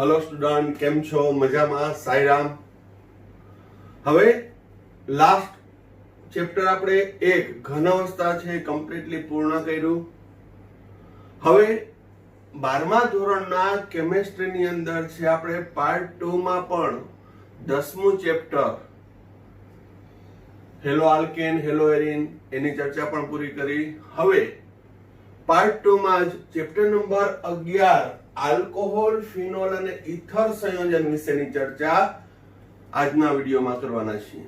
Hello student, केम छो? मजामां? साईराम। હવે last chapter આપણે એક ઘન અવસ્થા છે કમ્પ્લીટલી પૂર્ણ કર્યું. હવે 12મા ધોરણના કેમેસ્ટ્રીની અંદર છે આપણે પાર્ટ 2 માં પણ 10મું chapter haloalkane haloarene એની ચર્ચા પણ પૂરી કરી. હવે પાર્ટ 2 માં જ ચેપ્ટર નંબર 11 આલ્કોહોલ, ફિનોલ અને ઇથર સંયોજન વિશેની ચર્ચા આજના વિડીયોમાં કરવાના છીએ.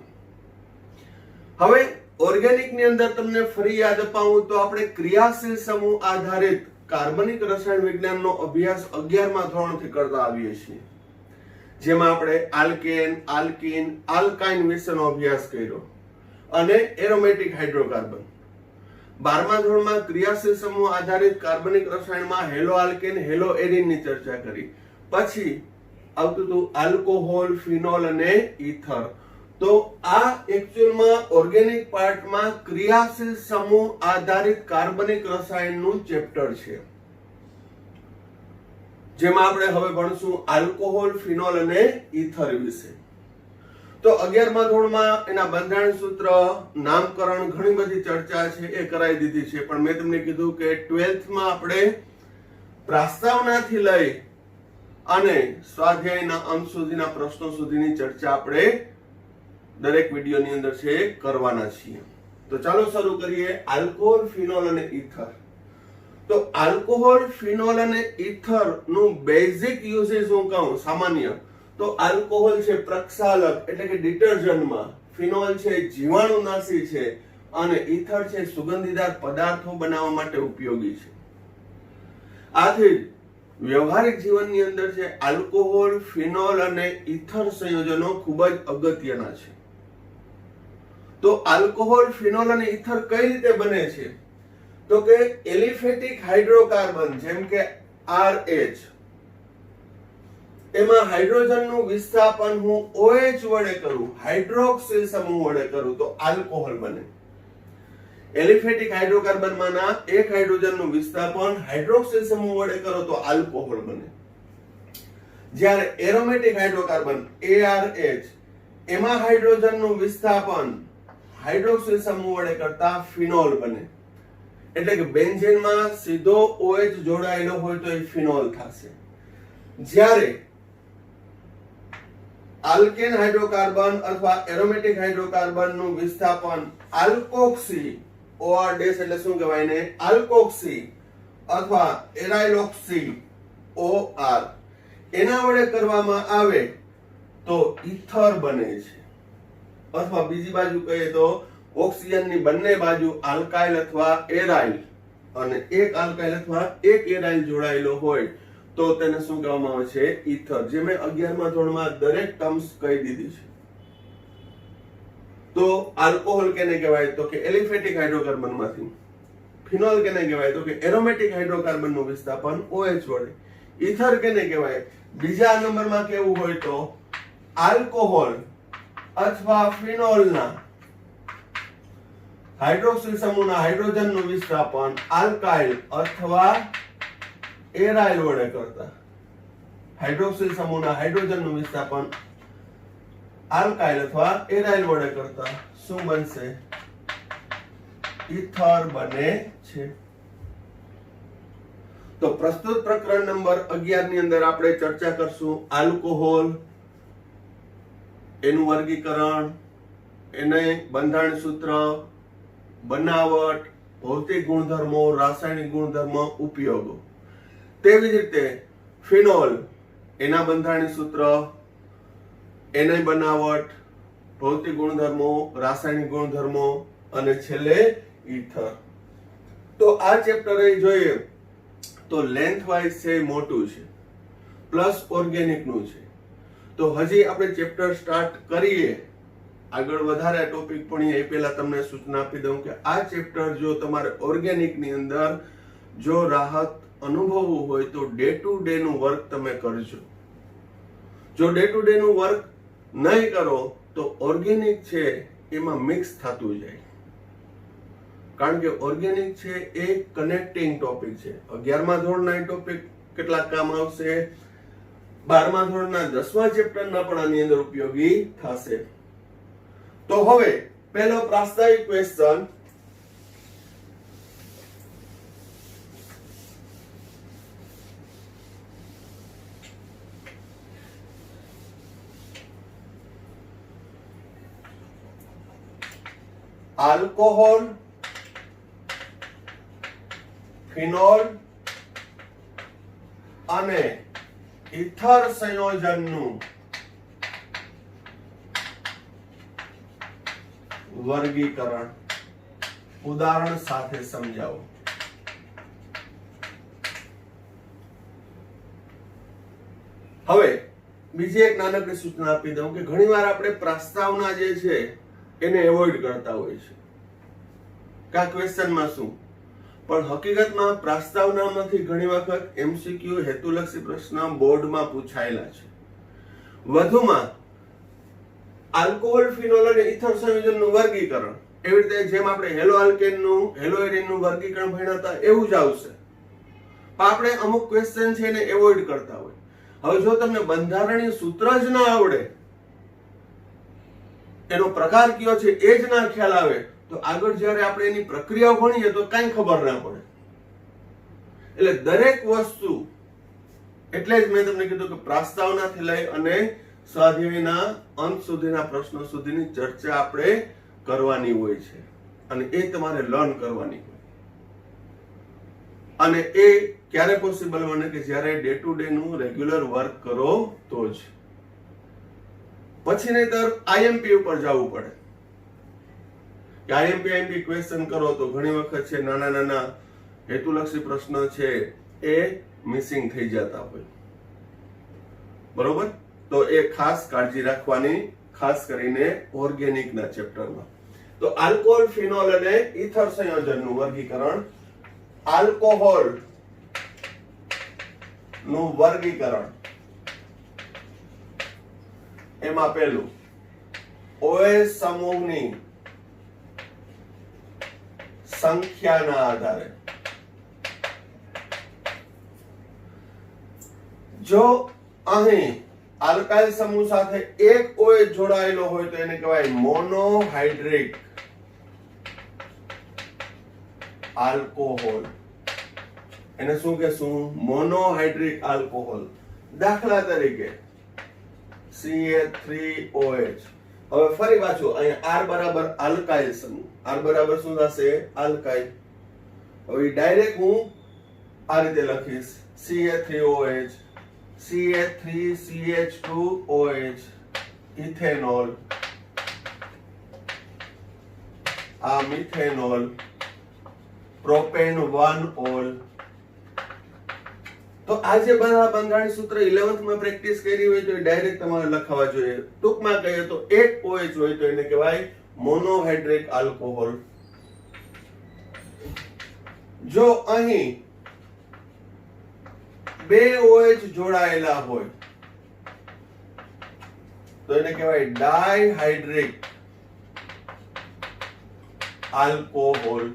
હવે ઓર્ગેનિક ની અંદર તમને ફરી યાદ અપાવું તો આપણે ક્રિયાશીલ સમૂહ આધારિત કાર્બનિક રસાયણ વિજ્ઞાનનો અભ્યાસ 11મા ધોરણથી કરતા આવીએ છીએ, જેમાં આપણે આલ્કેન, આલ્કીન, આલ્કાઇન વિશેનો અભ્યાસ કર્યો અને એરોમેટિક હાઇડ્રોકાર્બન. 12મા ધોરણમાં ક્રિયાશીલ સમૂહ આધારિત કાર્બનિક રસાયણમાં હેલો આલ્કેન, હેલો એરિનની ચર્ચા કરી. પછી આવતું હતું આલ્કોહોલ, ફિનોલ અને ઇથર. તો આ એક્ચ્યુઅલમાં ઓર્ગેનિક પાર્ટમાં ક્રિયાશીલ સમૂહ આધારિત કાર્બનિક રસાયણનું ચેપ્ટર છે, જેમાં આપણે હવે ભણશું આલ્કોહોલ, ફિનોલ અને ઇથર વિશે. તો 11મા ધોરણમાં એના બંધારણ સૂત્ર, નામકરણ, ઘણી બધી ચર્ચા છે એ કરાવી દીધી છે. પણ મેં તમને કીધું કે 12th માં આપણે પ્રસ્તાવનાથી લઈ અને સ્વાધ્યાયના અંક સુધીના પ્રશ્નો સુધીની ચર્ચા આપણે દરેક વિડીયોની અંદર છે કરવાના છીએ. તો ચાલો શરૂ કરીએ. આલ્કોહોલ, ફિનોલ અને ઇથર. તો આલ્કોહોલ, ફિનોલ અને ઇથર નું બેઝિક યુઝેસ હું કહું સામાન્ય તો આલ્કોહોલ છે પ્રક્ષાલક એટલે કે ડિટર્જન્ટમાં, ફિનોલ છે જીવાણુનાશી છે અને ઇથર છે સુગંધીદાર પદાર્થો બનાવવા માટે ઉપયોગી છે. આથી વ્યવહારિક જીવનની અંદર છે આલ્કોહોલ, ફિનોલ અને ઇથર સંયોજનો ખૂબ જ અગત્યના છે. તો આલ્કોહોલ, ફિનોલ અને ઇથર કઈ રીતે બને છે? તો કે એલિફેટિક હાઇડ્રોકાર્બન જેમ કે RH, એમાં હાઇડ્રોજનનું વિસ્થાપન હું OH વડે કરું, હાઇડ્રોક્સિલ સમૂહ વડે કરું તો આલ્કોહોલ બને. એલિફેટિક હાઇડ્રોકાર્બનમાંના એક હાઇડ્રોજનનું વિસ્થાપન હાઇડ્રોક્સિલ સમૂહ વડે કરો તો આલ્કોહોલ બને. જ્યારે એરોમેટિક હાઇડ્રોકાર્બન ARH, એમાં હાઇડ્રોજનનું વિસ્થાપન હાઇડ્રોક્સિલ સમૂહ વડે કરતા ફિનોલ બને. એટલે કે બેન્ઝીનમાં સીધો OH જોડાયેલો હોય તો એ ફિનોલ થશે. જ્યારે આલ્કેન હાઇડ્રોકાર્બન અથવા એરોમેટિક હાઇડ્રોકાર્બન નું વિસ્થાપન આલ્કોક્સી, OR ડેશ એટલે શું કહેવાય ને, આલ્કોક્સી અથવા એરાઇલોક્સી OR, એના વડે કરવામાં આવે તો ઇથર બને છે. અથવા બીજી બાજુ કહીએ તો ઓક્સિજનની બંને બાજુ આલ્કાઇલ અથવા એરાઇલ અને એક આલ્કાઇલ અથવા એક એરાઇલ જોડાયેલો હોય તો તેને શું કહેવામાં આવે છે? ઇથર. જે મેં 11મા ધોરણમાં દરેક ટર્મ્સ કહી દીધી છે. તો આલ્કોહોલ કેને કહેવાય? તો કે એલિફેટિક હાઇડ્રોકાર્બન માંથી. ફિનોલ કેને કહેવાય? તો કે એરોમેટિક હાઇડ્રોકાર્બન નું વિસ્થાપન OH વડે. ઇથર કેને કહેવાય? બીજા નંબરમાં કેવું હોય તો આલ્કોહોલ અથવા ફિનોલના હાઇડ્રોક્સિલ સમૂહના હાઇડ્રોજનનું વિસ્થાપન આલ્કાઇલ અથવા એરાઇલ વડે કરતા. હાઇડ્રોક્સિલ સમૂહના હાઇડ્રોજનનું વિસ્થાપન આલ્કાઇલ અથવા એરાઇલ વડે કરતા શું બનશે? ઇથર બને છે. તો પ્રસ્તુત પ્રકરણ નંબર 11 ની અંદર આપણે ચર્ચા કરશું આલ્કોહોલ, એનું વર્ગીકરણ, એને બંધારણ સૂત્ર, બનાવટ, ભૌતિક ગુણધર્મો, રાસાયણિક ગુણધર્મો, ઉપયોગો. તેવી જ રીતે ફિનોલ, એના બંધારણીય સૂત્ર, એની બનાવટ, ભૌતિક ગુણધર્મો, રાસાયણિક ગુણધર્મો અને છેલ્લે ઇથર. તો આ ચેપ્ટર જોઈએ તો લેન્થ વાઇઝ છે મોટું છે, પ્લસ ઓર્ગેનિક નું છે. તો હજી આપણે ચેપ્ટર સ્ટાર્ટ કરીએ, આગળ વધારે ટોપિક પણ એ પહેલા તમને સૂચના આપી દઉં કે આ ચેપ્ટર જો તમારે ઓર્ગેનિક ની અંદર જો રાહત અનુભવવું હોય તો ડે ટુ ડે નું વર્ક તમે કરજો. જો ડે ટુ ડે નું વર્ક નહીં કરો તો ઓર્ગેનિક છે એમાં મિક્સ થતું જાય. કારણ કે ઓર્ગેનિક છે એ કનેક્ટિંગ ટોપિક છે. 11મા ધોરણના ટોપિક કેટલાક કામ આવશે, 12મા ધોરણના 10મા ચેપ્ટરના પણ આની અંદર ઉપયોગી થશે. તો હવે પહેલો પ્રાસ્તાવિક ક્વેશ્ચન, આલ્કોહોલ, ફિનોલ અને ઇથર સંયોજનનું વર્ગીકરણ ઉદાહરણ સાથે સમજાવો. હવે બીજી એક નાનકડી સૂચના આપી દઉં કે ઘણીવાર આપણે પ્રસ્તાવના જે છે એને એવોઇડ કરતા હોય છે કે આ ક્વેશ્ચનમાં શું, પણ હકીકતમાં પ્રસ્તાવનામાંથી ઘણી વખત એમસીક્યુ હેતુલક્ષી પ્રશ્ન બોર્ડમાં પૂછાયેલા છે. વધુમાં આલ્કોહોલ, ફિનોલ અને ઇથર સંયોજનનું વર્ગીકરણ, એવી રીતે જેમ આપણે હેલો આલ્કેનનું, હેલો એરીનનું વર્ગીકરણ ભણ્યા હતા એવું જ આવશે. પણ આપણે અમુક ક્વેશ્ચન છે એને એવોઇડ કરતા હોય. હવે જો તમને બંધારણીય સૂત્ર જ ના આવડે, એનો પ્રકાર કયો છે એ જ ના ખ્યાલ આવે, તો આગળ જ્યારે આપણે એની પ્રક્રિયા ભણીએ તો કઈ ખબર ના પડે. એટલે દરેક વસ્તુ, એટલે જ મેં તમને કીધું કે પ્રસ્તાવનાથી લઈ અને સ્વાધ્યાયના અંત સુધીના પ્રશ્નો સુધીની ચર્ચા આપણે કરવાની હોય છે અને એ તમારે લર્ન કરવાની હોય. અને એ ક્યારે પોસિબલ બને કે જ્યારે ડે ટુ ડે નું રેગ્યુલર વર્ક કરો તો જ. પછી નહીતર આઈએમપી ઉપર જવું પડે કે આઈએમપી ક્વેશ્ચન કરો તો ઘણી વખત છે નાના નાના હેતુલક્ષી પ્રશ્ન છે એ મિસિંગ થઈ જતા હોય. બરોબર? તો એ ખાસ કાળજી રાખવાની, ખાસ કરીને ઓર્ગેનિકના ચેપ્ટરમાં. તો આલ્કોહોલ, ફિનોલ અને ઇથર સંયોજનનું વર્ગીકરણ. આલ્કોહોલ નું વર્ગીકરણ, એમાં પહેલું OH સમૂહની સંખ્યાના આધારે. જો અહીં આલ્કાઇલ સમૂહ સાથે એક OH જોડાયેલો હોય તો એને કહેવાય મોનોહાઇડ્રિક આલ્કોહોલ. એને શું કહેશું? Monohydric alcohol. દાખલા તરીકે CH3OH. હવે ફરી પાછું અહીંયા R બરાબર આલ્કાઇલ સમૂહ, R બરાબર શું થશે? આલ્કાઇલ. હવે ડાયરેક્ટ હું આ રીતે લખીશ CH3OH, CH3CH2OH, ઇથેનોલ, આ મિથેનોલ, પ્રોપેન 1-ol. તો આ જે બધા બંધારણીય સૂત્ર 11th માં પ્રેક્ટિસ કરી હોય તો ડાયરેક્ટ તમારે લખવા જોઈએ. ટૂંકમાં કહીએ તો એક OH હોય તો એને કહેવાય મોનોહાઇડ્રિક આલ્કોહોલ. જો અહીં બે OH જોડાયેલા હોય તો એને કહેવાય ડાયહાઇડ્રિક આલ્કોહોલ.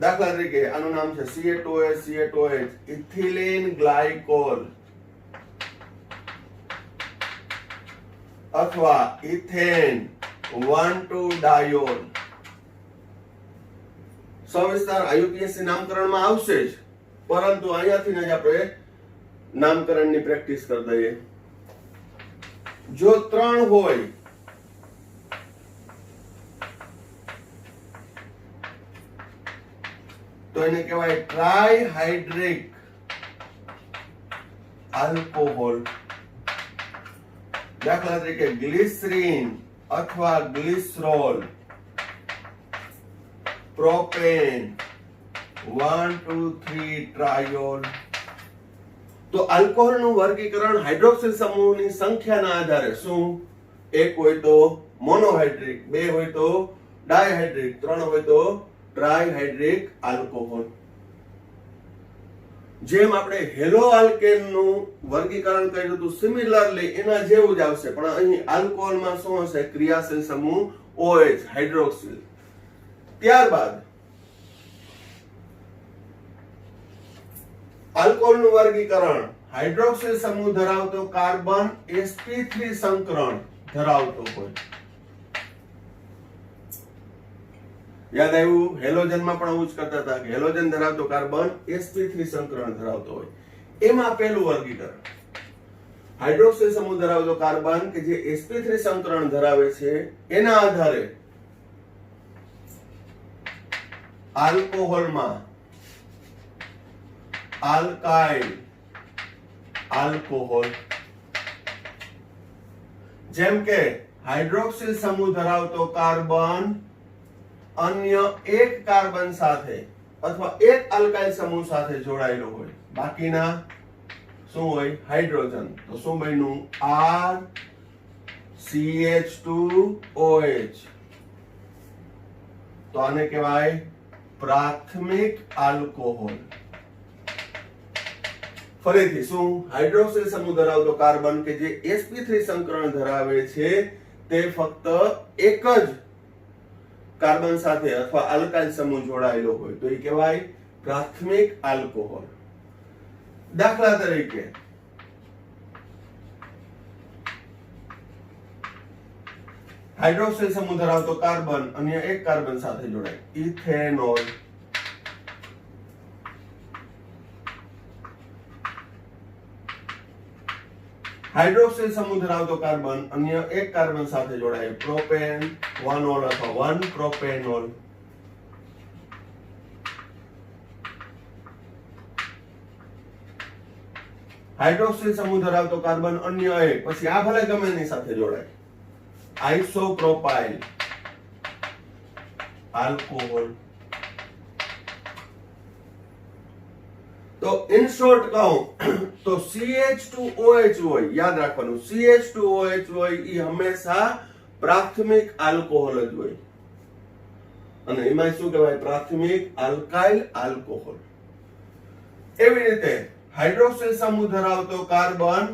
દાખલા તરીકે આનું નામ છે CH2OH, ઇથિલિન ગ્લાયકોલ અથવા ઇથેન 1,2-diol. સવિસ્તાર IUPAC નામકરણમાં આવશે જ, પરંતુ અહીંયાથી જ આપણે નામકરણની પ્રેક્ટિસ કરી દઈએ. જો 3 હોય તો એને કહેવાય ટ્રાયહાઇડ્રિક આલ્કોહોલ. દાખલા તરીકે ગ્લિસરીન અથવા ગ્લિસરોલ, પ્રોપેન 1,2,3-triol. તો આલ્કોહોલનું વર્ગીકરણ હાઇડ્રોક્સિલ સમૂહની સંખ્યાના આધારે. શું? એક હોય તો મોનોહાઇડ્રિક, બે હોય તો ડાયહાઇડ્રિક, 3 હોય તો ટ્રાયહાઇડ્રિક આલ્કોહોલ. જેમ આપણે હેલો આલ્કેનનું વર્ગીકરણ કર્યું હતું સિમિલરલી એના જેવું જ આવશે, પણ અહીં આલ્કોહોલમાં શું હશે? ક્રિયાશીલ સમૂહ OH, હાઇડ્રોક્સિલ. ત્યારબાદ આલ્કોહોલનું વર્ગીકરણ હાઇડ્રોક્સિલ સમૂહ ધરાવતો કાર્બન sp3 સંકરણ ધરાવતો હોય, યાદ આવ્યું? હેલોજનમાં પણ આવું જ કરતા હતા કે હેલોજન ધરાવતો કાર્બન sp3 સંકરણ ધરાવતો હોય. એમાં પહેલું વર્ગીકરણ, હાઇડ્રોક્સિલ સમૂહ ધરાવતો કાર્બન કે જે sp3 સંકરણ ધરાવે છે એના આધારે આલ્કોહોલમાં આલ્કાઇલ આલ્કોહોલ, જેમ કે હાઇડ્રોક્સિલ સમૂહ ધરાવતો કાર્બન અન્ય એક કાર્બન સાથે અથવા એક આલ્કાઇલ સમૂહ સાથે જોડાયેલો હોય, બાકીના શું હોય? હાઇડ્રોજન. તો શું બન્યું? RCH2OH. તો આને કહેવાય પ્રાથમિક આલ્કોહોલ. ફરીથી શું? હાઇડ્રોક્સિલ સમૂહ ધરાવતો કાર્બન કે જે sp3 સંકરણ ધરાવે છે તે ફક્ત એક જ કાર્બન સાથે અથવા આલ્કાઇલ સમૂહ જોડાયેલો હોય તો એ કહેવાય પ્રાથમિક આલ્કોહોલ. દાખલા તરીકે હાઇડ્રોક્સિલ સમૂહ ધરાવતો કાર્બન અન્ય એક કાર્બન સાથે જોડાય, ઇથેનોલ. હાઇડ્રોક્સિલ સમૂહ ધરાવતો કાર્બન અન્ય એક કાર્બન સાથે જોડાય, પ્રોપેન 1-ol અથવા 1-propanol. હાઇડ્રોક્સિલ સમૂહ ધરાવતો કાર્બન અન્ય એક, પછી આ ભલે ગમે એની સાથે જોડાય, આઇસોપ્રોપાઇલ આલ્કોહોલ. તો ઇન શોર્ટ કહું તો CH2OH હોય, યાદ રાખવાનું, CH2OH હોય એ હંમેશા પ્રાથમિક આલ્કોહોલ જ હોય, અને એમાં શું કહેવાય? પ્રાથમિક આલ્કાઇલ આલ્કોહોલ. એવી રીતે હાઇડ્રોક્સિલ સમૂહ ધરાવતો કાર્બન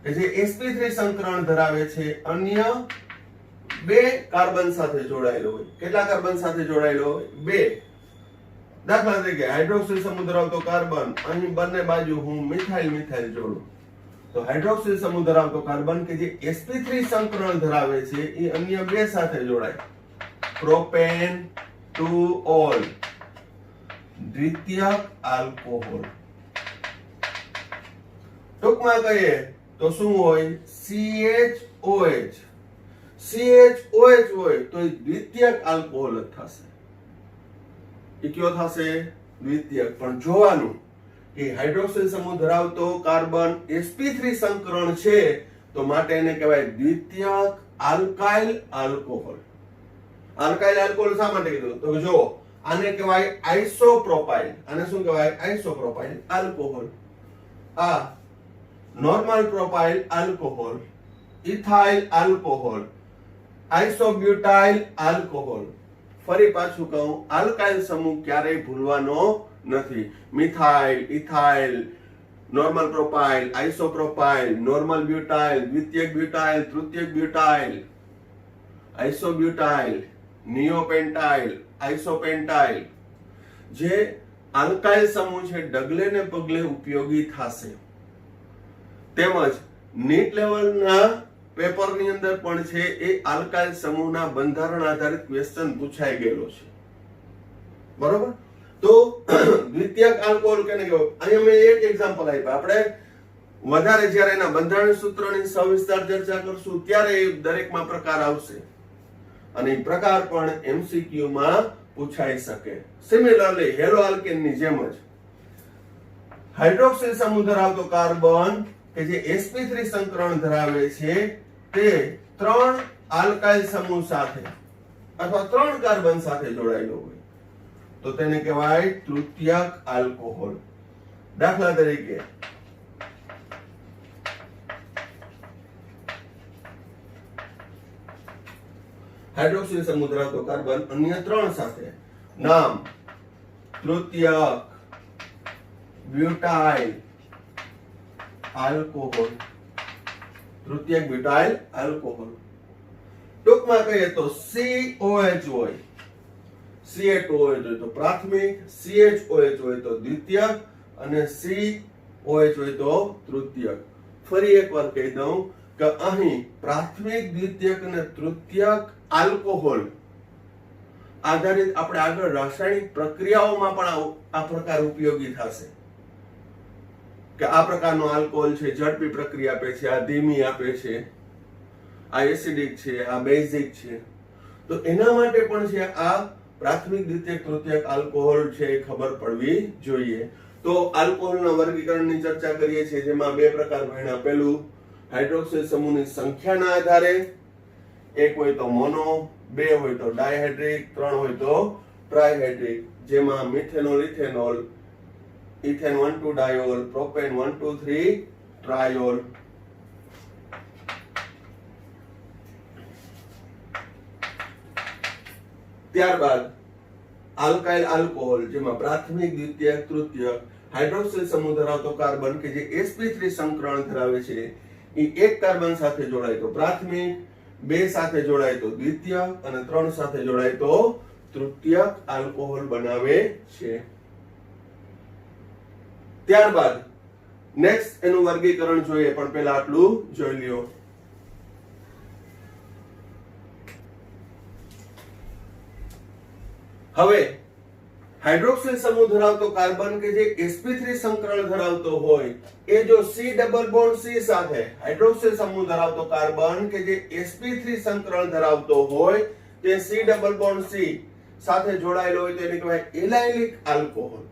કે જે sp3 સંકરણ ધરાવે છે અન્ય બે કાર્બન સાથે જોડાયેલો હોય. કેટલા કાર્બન સાથે જોડાયેલો હોય? બે. દાખલા તરીકે હાઇડ્રોક્સિલ સમૂહ ધરાવતો કાર્બન અહીં બંને બાજુ હું મિથાઇલ મિથાઇલ જોડું તો હાઇડ્રોક્સિલ સમૂહ ધરાવતો કાર્બન કે જે sp3 સંકરણ ધરાવે છે એ અન્ય બે સાથે જોડાય, પ્રોપેન 2-ol દ્વિતીયક આલ્કોહોલ. ટૂંકમાં કહીએ તો શું હોય? CHOH. CHOH હોય તો એ દ્વિતીયક આલ્કોહોલ જ થશે. એ કયો થશે? દ્વિતીયક. પણ જોવાનું કે હાઇડ્રોક્સિલ સમૂહ ધરાવતો કાર્બન sp3 સંકરણ છે તો માટે એને કહેવાય દ્વિતીયક આલ્કાઇલ આલ્કોહોલ. આલ્કાઇલ આલ્કોહોલ શા માટે કીધું? તો જો આને કહેવાય આઇસોપ્રોપાઇલ. આને શું કહેવાય? Isopropyl alcohol. આ normal propyl alcohol, ethyl alcohol, isobutyl alcohol. ફરી પાછું કહું, આલ્કાઇલ સમૂહ ક્યારેય ભૂલવાનો નથી. Methyl, ethyl, normal propyl, isopropyl, normal butyl, દ્વિતીયક બ્યુટાઇલ, તૃતીયક બ્યુટાઇલ, આઇસોબ્યુટાઇલ, નિયોપેન્ટાઇલ, આઇસોપેન્ટાઇલ. જે આલ્કાઇલ સમૂહ છે ડગલે ને પગલે ઉપયોગી થશે. તેમજ નીટ લેવલના પેપરની અંદર પણ છે એ આલ્કાઇલ સમૂહના બંધારણ આધારિત ક્વેશ્ચન પૂછાઈ ગયેલો છે. બરોબર? તો દ્વિતીયક આલ્કોહોલ કેને કહેવાય? અહીંયા મેં એક એક્ઝામ્પલ આપ્યા. આપણે વધારે જ્યારે એના બંધારણ સૂત્રોની સવિસ્તાર ચર્ચા કરશું ત્યારે દરેકમાં પ્રકાર આવશે અને એ પ્રકાર પણ MCQ માં પૂછાઈ શકે. સિમિલરલી હેલો આલ્કેનની જેમ જ હાઇડ્રોક્સિલ સમૂહ ધરાવતો કાર્બન કે જે sp3 સંકરણ ધરાવે છે તે 3 આલ્કાઇલ સમૂહ સાથે અથવા 3 કાર્બન સાથે જોડાયેલો હોય તો તેને કહેવાય તૃતીયક આલ્કોહોલ. દાખલા તરીકે હાઇડ્રોક્સિલ સમૂહ ધરાવતો કાર્બન અન્ય 3 સાથે, નામ તૃતીયક બ્યુટાઇલ આલ્કોહોલ. તૃતીયક બ્યુટાઇલ આલ્કોહોલ. ટૂંકમાં કહીએ તો COH હોય, CH2OH હોય તો પ્રાથમિક, CHOH હોય તો દ્વિતીયક અને OH હોય તો તૃતીયક. ફરી એકવાર કહી દઉં કે અહીં પ્રાથમિક, દ્વિતીયક અને તૃતીયક આલ્કોહોલ આધારિત આપણે આગળ રાસાયણિક પ્રક્રિયાઓમાં પણ આ પ્રકાર ઉપયોગી થશે કે આ પ્રકારનો આલ્કોહોલ છે ઝડપી પ્રક્રિયા આપે છે, આ ધીમી આપે છે, આ એસિડિક છે, આ બેઝિક છે. તો એના માટે પણ છે આ પ્રાથમિક, દ્વિતીયક, તૃતીયક આલ્કોહોલ છે એ ખબર પડવી જોઈએ. તો આલ્કોહોલના વર્ગીકરણની ચર્ચા કરીએ છીએ, જેમાં બે પ્રકાર ભણ્યા. પહેલું હાઇડ્રોક્સિલ સમૂહની સંખ્યાના આધારે, એક હોય તો મોનો, બે હોય તો ડાયહાઇડ્રિક, ત્રણ હોય તો ટ્રાયહાઇડ્રિક, જેમાં methanol, ethanol, ethane 1,2 diol, propane 1,2,3 ટ્રાયોલ. ત્યારબાદ આલ્કાઇલ આલ્કોહોલ, જેમાં પ્રાથમિક, દ્વિતીયક, તૃતીયક હાઇડ્રોક્સિલ સમૂહ ધરાવતો કાર્બન કે જે sp3 સંકરણ ધરાવે છે એ એક કાર્બન સાથે જોડાય તો પ્રાથમિક, બે સાથે જોડાય તો દ્વિતીયક અને ત્રણ સાથે જોડાય તો તૃતીયક આલ્કોહોલ બનાવે છે. ત્યારબાદ નેક્સ્ટ એનું વર્ગીકરણ જોઈએ, પણ પહેલા આટલું જોઈ લ્યો. હવે હાઇડ્રોક્સિલ સમૂહ ધરાવતો કાર્બન કે જે sp3 સંકરણ ધરાવતો હોય એ જો C ડબલ બોન્ડ C સાથે હાઇડ્રોક્સિલ સમૂહ ધરાવતો કાર્બન કે જે sp3 સંકરણ ધરાવતો હોય તે C ડબલ બોન્ડ C સાથે જોડાયેલો હોય તો એને કહેવાય allylic alcohol.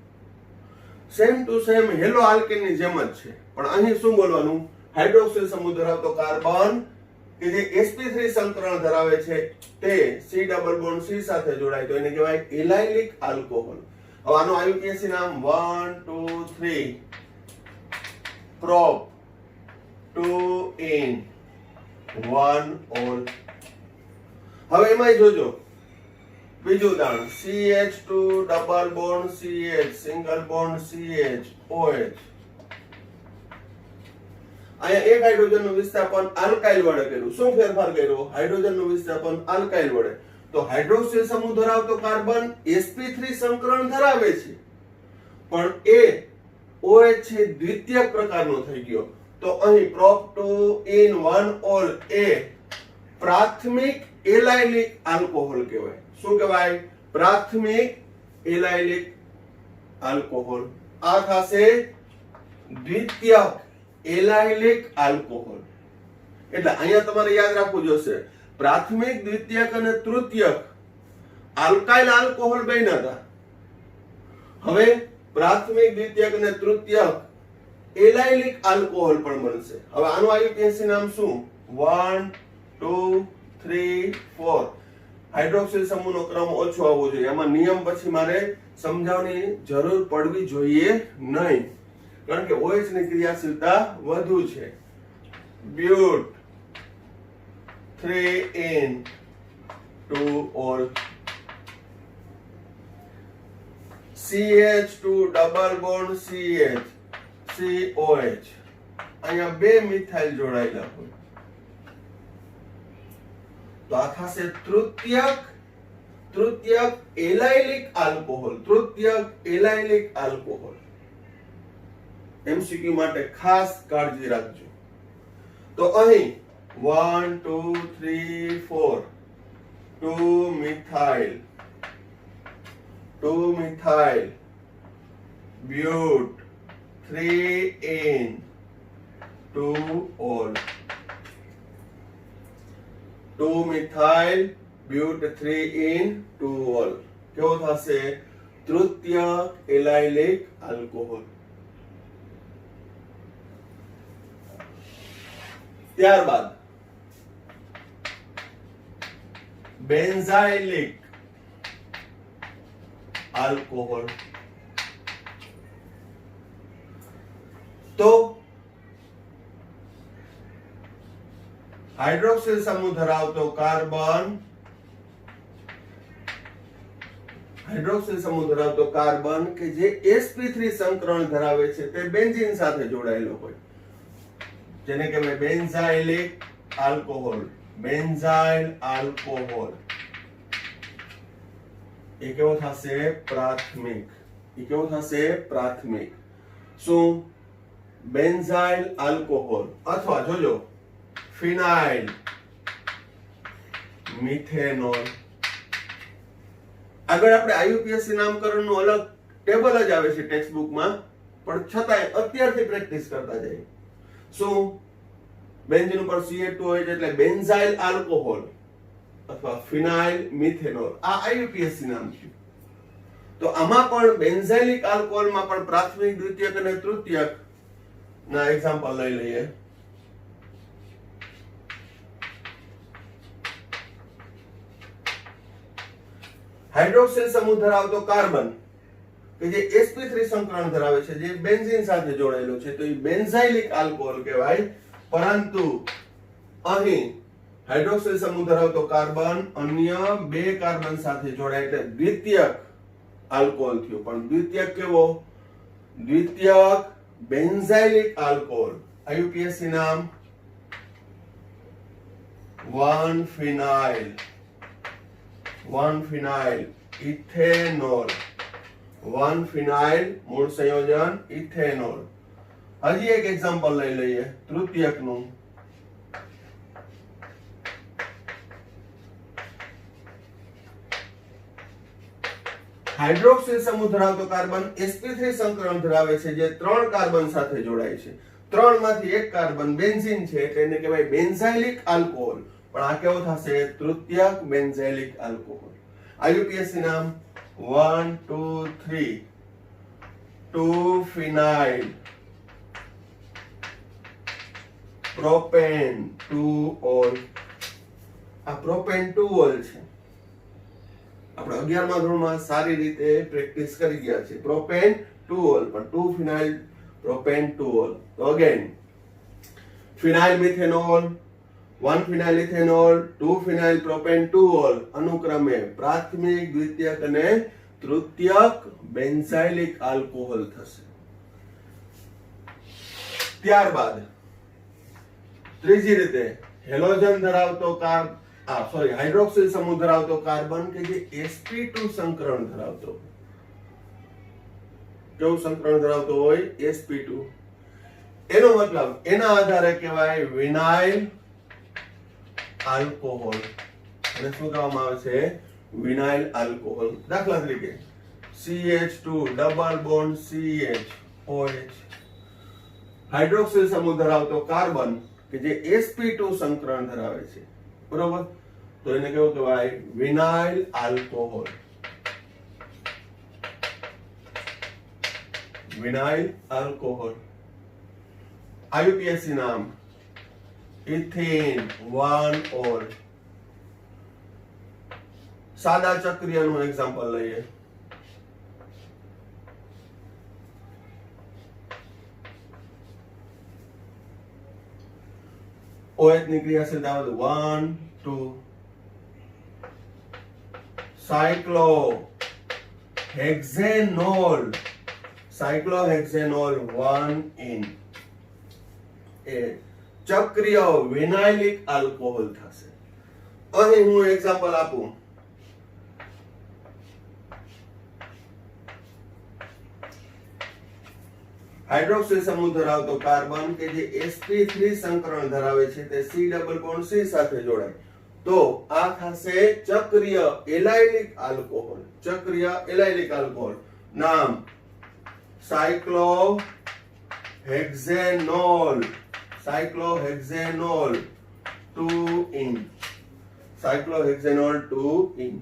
Same to same હેલો આલ્કેનની જેમ જ છે, પણ અહીં શું બોલવાનું? હાઇડ્રોક્સિલ સમૂહ ધરાવતો કાર્બન કે જે sp3 સંકરણ ધરાવે છે તે C ડબલ બોન્ડ C સાથે જોડાય તો એને કહેવાય એલાઇલિક આલ્કોહોલ. હવે આનું IUPAC નામ 1 2 3 પ્રોપ 2 in 1 ઓલ. હવે એમાં જોજો બીજું ઉદાહરણ CH2 double bond CH single bond CH OH. અહીંયા એક હાઇડ્રોજનનું વિસ્થાપન આલ્કાઇલ વડે કર્યું. શું ફેરફાર કર્યો? હાઇડ્રોજનનું વિસ્થાપન આલ્કાઇલ વડે. તો હાઇડ્રોક્સિલ સમૂહ ધરાવતો કાર્બન sp3 સંકરણ ધરાવે છે, પણ એ OH છે દ્વિતીયક પ્રકારનો થઈ ગયો. તો અહીં પ્રોપ 2 in 1 ઓલ એ પ્રાથમિક એલાઇલિક આલ્કોહોલ કહેવાય. શું કહેવાય? પ્રાથમિક એલાઇલિક આલ્કોહોલ. આ થશે દ્વિતીયક એલાઇલિક આલ્કોહોલ. એટલે અહીંયા તમારે યાદ રાખવું જોશે, પ્રાથમિક, દ્વિતીયક અને તૃતીયક આલ્કાઇલ આલ્કોહોલ બન્યા હતા. હવે પ્રાથમિક, દ્વિતીયક અને તૃતીયક એલાઇલિક આલ્કોહોલ પણ બનશે. હવે આનું IUPAC નામ શું? 1 2 3 4. હાઇડ્રોક્સિલ સમૂહનો ક્રમ ઓછો આવવો જોઈએ. આમાં નિયમ પછી મારે સમજાવવાની જરૂર પડવી જોઈએ નહીં, કારણ કે OH ની ક્રિયાશીલતા વધુ છે. બ્યુટ 3 in 2 all. CH2 double bond CH COH. અહીંયા બે મિથાઇલ જોડાયેલા હોય તો આ થશે તૃતીયક એલાઇલિક આલ્કોહોલ. તૃતીયક એલાઇલિક આલ્કોહોલ. MCQ માટે ખાસ કાળજી રાખજો. તો અહીં 1 2 3 4 2 methyl બ્યુટ 3 in 2 all. 2 methyl બ્યુટ 3 in 2 all. કેવો થશે? તૃતીયક એલાઇલિક આલ્કોહોલ. ત્યારબાદ બેન્ઝાઇલિક આલ્કોહોલ. તો હાઇડ્રોક્સિલ સમૂહ ધરાવતો કાર્બન કે જે sp3 સંકરણ ધરાવે છે તે બેન્ઝીન સાથે જોડાયેલો હોય, જેને કહેવાય બેન્ઝાઇલિક આલ્કોહોલ. બેન્ઝાઇલ આલ્કોહોલ એ કેવો થશે? પ્રાથમિક. શું? બેન્ઝાઇલ આલ્કોહોલ અથવા જોજો ફિનાઇલ મિથેનોલ. આગળ આપણે આઈયુપીએસસી નામકરણનું અલગ ટેબલ જ આવે છે ટેક્સ્ટ બુકમાં, પણ છતાંય અત્યારથી પ્રેક્ટિસ કરતા જાય. શું બેન્ઝીન ઉપર CH2 હોય છે એટલે બેન્ઝાઇલ આલ્કોહોલ અથવા ફિનાઇલ મિથેનોલ, આ આઈયુપીએસસી નામ છે. તો આમાં પણ બેન્ઝાઇલિક આલ્કોહોલમાં પણ પ્રાથમિક, દ્વિતીયક અને તૃતીયક ના એક્ઝામ્પલ લઈ લઈએ. હાઇડ્રોક્સિલ સમૂહ ધરાવતો કાર્બન કે જે sp3 સંકરણ ધરાવે છે, જે બેન્ઝીન સાથે જોડાયેલો છે, તો એ બેન્ઝાઇલિક આલ્કોહોલ કહેવાય. પરંતુ અહીં હાઇડ્રોક્સિલ સમૂહ ધરાવતો કાર્બન અન્ય બે કાર્બન સાથે જોડાય એટલે દ્વિતીયક આલ્કોહોલ થયો. પણ દ્વિતીયક કેવો? દ્વિતીયક બેન્ઝાઇલિક આલ્કોહોલ. આઈયુપીએસસી નામ 1-ફિનાઇલ ઇથેનોલ. 1-ફિનાઇલ મૂળ સંયોજન ઇથેનોલ. હજી એક એક્ઝામ્પલ લઈ લઈએ તૃતીયકનું. હાઇડ્રોક્સિલ સમૂહ ધરાવતો કાર્બન sp3 સંકરણ ધરાવે છે, જે 3 કાર્બન સાથે જોડાય છે. 3 માંથી એક કાર્બન બેન્ઝીન છે એટલે એને કહેવાય બેન્ઝાઇલિક આલ્કોહોલ. પણ આ કેવો થશે? તૃતીયક બેન્ઝાઇલિક આલ્કોહોલ. આઈયુપીએસસી નામ 1-2-3 2-ફિનાઇલ પ્રોપેન 2-ઓલ. આ પ્રોપેન 2-ઓલ છે. આપણે 11મા ધોરણમાં સારી રીતે પ્રેક્ટિસ કરી ગયા છે. પ્રોપેન 2-ઓલ, પણ 2-ફિનાઇલ પ્રોપેન 2-ઓલ. તો અગેન ફિનાઇલ મિથેનોલ, 1-ફિનાઇલ ઇથેનોલ, 2-ફિનાઇલ પ્રોપેન 2-ઓલ અનુક્રમે પ્રાથમિક, દ્વિતીયક અને તૃતીયક બેન્ઝાઇલિક આલ્કોહોલ થશે. ત્યારબાદ ત્રીજી રીતે હેલોજન ધરાવતો હાઇડ્રોક્સિલ સમૂહ ધરાવતો કાર્બન કે જે sp2 સંકરણ ધરાવતો. કેવું સંકરણ ધરાવતો હોય? sp2. એનો મતલબ એના આધારે કહેવાય વિનાઇલ આલ્કોહોલ. અને શું કહેવામાં આવે છે? Vinyl alcohol. દાખલા તરીકે CH2 double bond CH OH. Hydroxyl સમૂહ ધરાવતો કાર્બન કે જે sp2 સંકરણ ધરાવે છે, બરોબર? તો એને કેવું કહેવાય? Vinyl alcohol. Vinyl alcohol. IUPAC નામ ઇથીન 1-ઓલ. સાદા ચક્રીયનું એક્ઝામ્પલ લઈએ. OH ની ક્રિયાશીલતા 1-2. સાયક્લોહેક્ઝેનોલ 1 એ ચક્રીય વિનાઇલિક આલ્કોહોલ થશે. અહીં હું એક્ઝામ્પલ આપું. હાઇડ્રોક્સિલ સમૂહ ધરાવતો કાર્બન કે જે sp3 સંકરણ ધરાવે છે, તે C ડબલ બોન્ડ C સાથે જોડાય તો આ થશે ચક્રીય એલાઇલિક આલ્કોહોલ. ચક્રીય એલાઇલિક આલ્કોહોલ. નામ સાયક્લોહેક્ઝેનોલ. 2-in. સાયક્લોહેક્ઝેનોલ 2-in.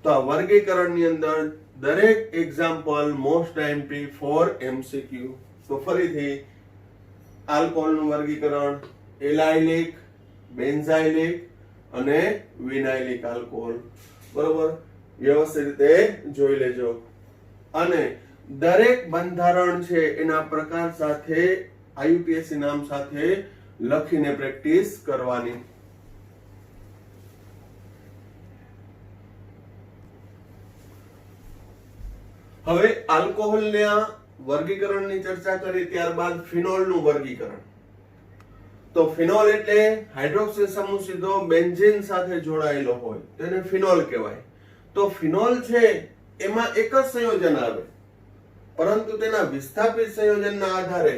તો આ વર્ગીકરણની અંદર દરેક example most IMP for MCQ. તો ફરીથી આલ્કોહોલનું વર્ગીકરણ એલાઇલિક, બેન્ઝાઇલિક અને વિનાઇલિક આલ્કોહોલ, બરોબર? વ્યવસ્થિત રીતે જોઈ લેજો. અને દરેક બંધારણ છે એના પ્રકાર સાથે આઈયુપીએસસી નામ સાથે લખીને પ્રેક્ટિસ કરવાની. હવે આલ્કોહોલના વર્ગીકરણની ચર્ચા કરી, ત્યારબાદ ફિનોલનું વર્ગીકરણ. તો ફિનોલ એટલે હાઇડ્રોક્સિલ સમૂહ સીધો બેન્ઝીન સાથે જોડાયેલો હોય તેને ફિનોલ કહેવાય. તો ફિનોલ છે એમાં એક જ સંયોજન આવે, પરંતુ તેના વિસ્થાપિત સંયોજનના આધારે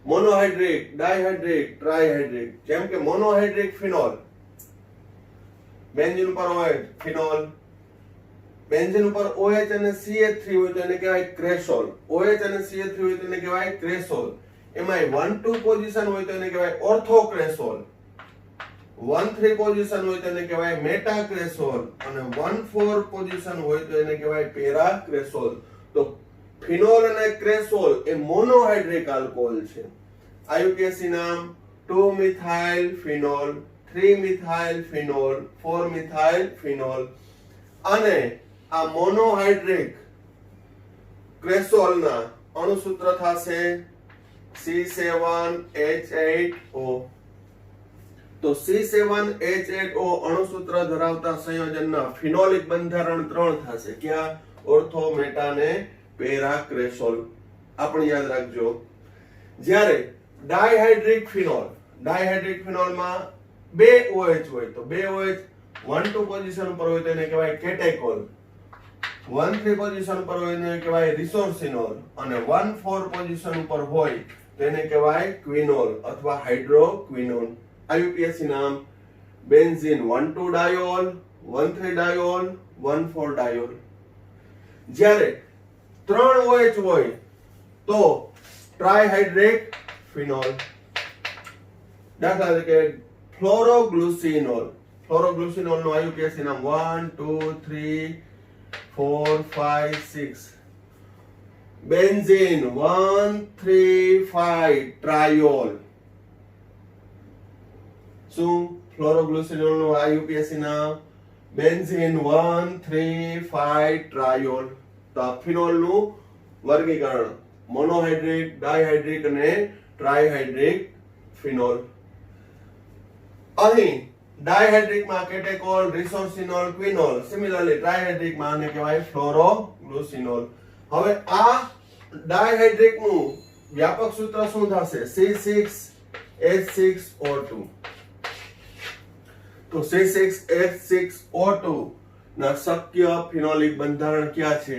મોનોહાઇડ્રિક, ડાયહાઇડ્રિક, ટ્રાયહાઇડ્રિક. જેમ કે મોનોહાઇડ્રિક ફિનોલ, બેન્ઝીન ઉપર OH ફિનોલ, બેન્ઝીન ઉપર OH અને CH3 હોય તો એને કહેવાય ક્રેસોલ. OH અને CH3 હોય તો એને કહેવાય ક્રેસોલ. એમાં 1-2 પોઝિશન હોય તો એને કહેવાય ઓર્થોક્રેસોલ. 1-3 પોઝિશન હોય તો એને કહેવાય મેટાક્રેસોલ અને 1-4 પોઝિશન હોય તો એને કહેવાય પેરાક્રેસોલ. તો ફિનોલ અને ક્રેસોલ એ મોનોહાઇડ્રિક આલ્કોહોલ છે. IUPAC નામ 2-મિથાઇલ ફિનોલ, 3-મિથાઇલ ફિનોલ, 4-મિથાઇલ ફિનોલ. અને આ મોનોહાઇડ્રિક ક્રેસોલના અણુસૂત્ર થશે C7H8O. તો C7H8O અણુસૂત્ર ધરાવતા સંયોજનના ફિનોલિક બંધારણ 3 થશે. ક્યાં? ઓર્થો, મેટા ને પેરાક્રેસોલ. આપણે યાદ રાખજો. જ્યારે ડાયહાઇડ્રિક ફિનોલમાં 2 OH હોય તો 2 OH 1-2 પોઝિશન ઉપર હોય તો એને કહેવાય કેટેકોલ. 1-3 પોઝિશન ઉપર હોય તો એને કહેવાય રિસોર્સિનોલ અને 1-4 પોઝિશન ઉપર હોય તો એને કહેવાય ક્વિનોલ અથવા હાઇડ્રોક્વિનોલ. IUPAC નામ બેન્ઝીન 1-2 ડાયોલ, 1-3 ડાયોલ, 1-4 ડાયોલ. જ્યારે 3 OH હોય તો ટ્રાયહાઇડ્રિક ફિનોલ. દાખલા તરીકે ફ્લોરોગ્લુસિનોલ. ફ્લોરોગ્લુસિનોલ નું IUPAC નામ 1, 2, 3, 4, 5, 6. બેન્ઝીન 1,3,5 ટ્રાયોલ. શું? ફ્લોરોગ્લુસિનોલ નું IUPAC નામ બેન્ઝીન 1,3,5 ટ્રાયોલ. તો આ ફિનોલ નું વર્ગીકરણ મોનોહાઇડ્રિક, ડાયહાઇડ્રિક અને ટ્રાયહાઇડ્રિક ફિનોલ. અહીં ડાયહાઇડ્રિક માં કેટેકોલ, રિસોર્સિનોલ, ક્વિનોલ. સિમિલરલી ટ્રાયહાઇડ્રિક માં આને કહેવાય ફ્લોરોગ્લુસિનોલ. હવે આ ડાયહાઇડ્રિક નું વ્યાપક સૂત્ર શું થશે? C6H6O2. તો C6H6O2 ના શક્ય ફિનોલિક બંધારણ ક્યાં છે?